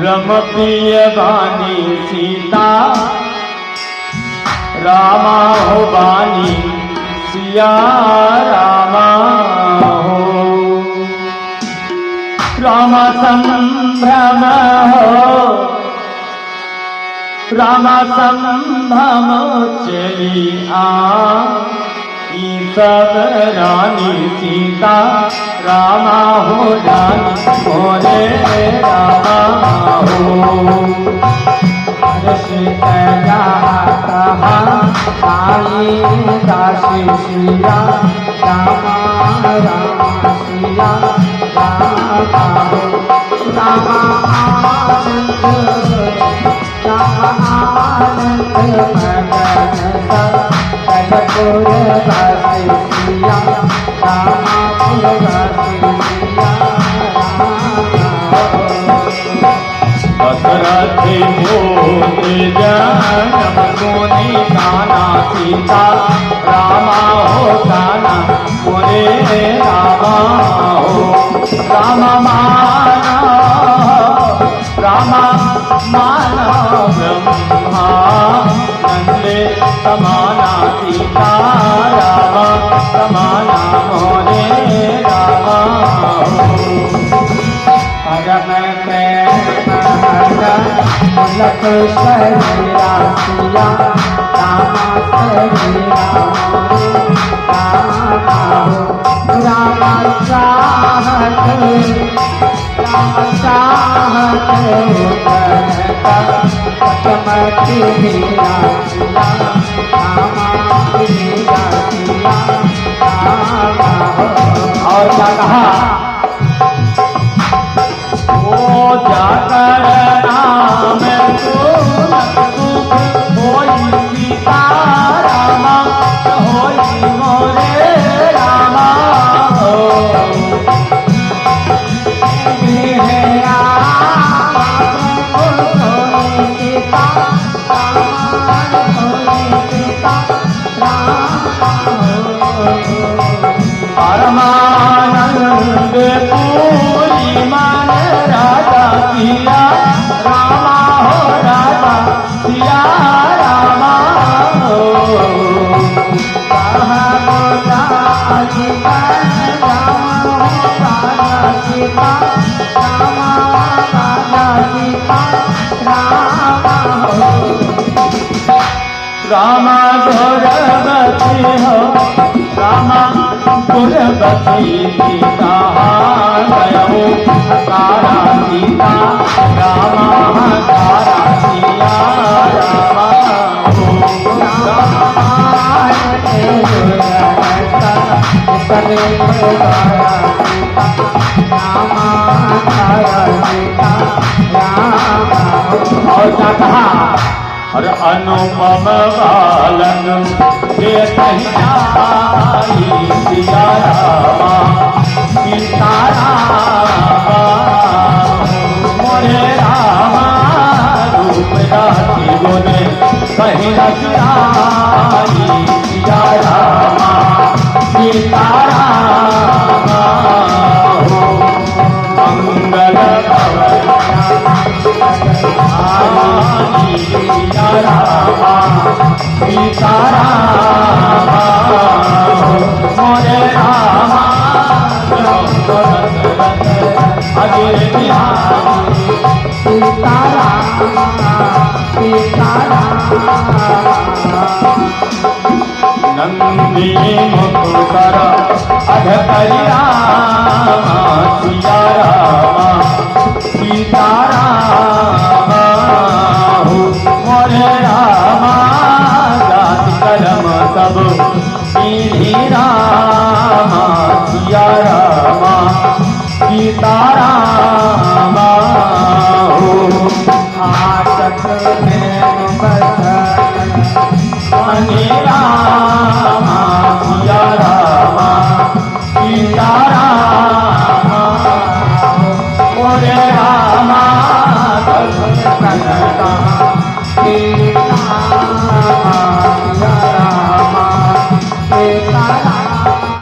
रम प्रिय बानी सीता रामा हो बानी सिया रामा हो राम संभ्रम हो राम संभ्रम चली सब रानी सीता रामा हो रानी मोरे रामा हो सीता कहा आई दासी सिया रामा रामा सिया रामा हो रामा दशरथी बोले जनम सुनी काना सीता रामा हो काना मोरे रामा हो रामा माना ब्रह्मा नंदे समाना सीता रामा समाना मोरे रामा परम प्रेम मुलक शरीरा सिया रामा शरीरा मोरे रामा हो रामा चाहत पचमती मीरा सिया रामा मीरा सिया रामा हो और क्या कहा जाकर नाम सुख होई सीता रामा होई मोरे रामा हो परमानंद पूरी मन राजा किया रामा हो राजा सिया रामा हो रामा गुरबती हो रामा गुरबती सीता गयो तारा सीता रामा तारा सिया रामा हो रामा और क्या कहा अरे अनुपम बालन के आई सिया रामा सीता रामा मोरे रामा रूप राती बोले कहीं आई सिया रामा सीता रामा हो मंगल सिया रामा सीता रामा मोरे रामा अजय बिहारी सीता रामा सीता नंदी मुकुर अधकरी रामा सिया रामा सीता रामा हो मोरे रामा जाति कर्म सब सीधी रामा सिया रामा सीता रामा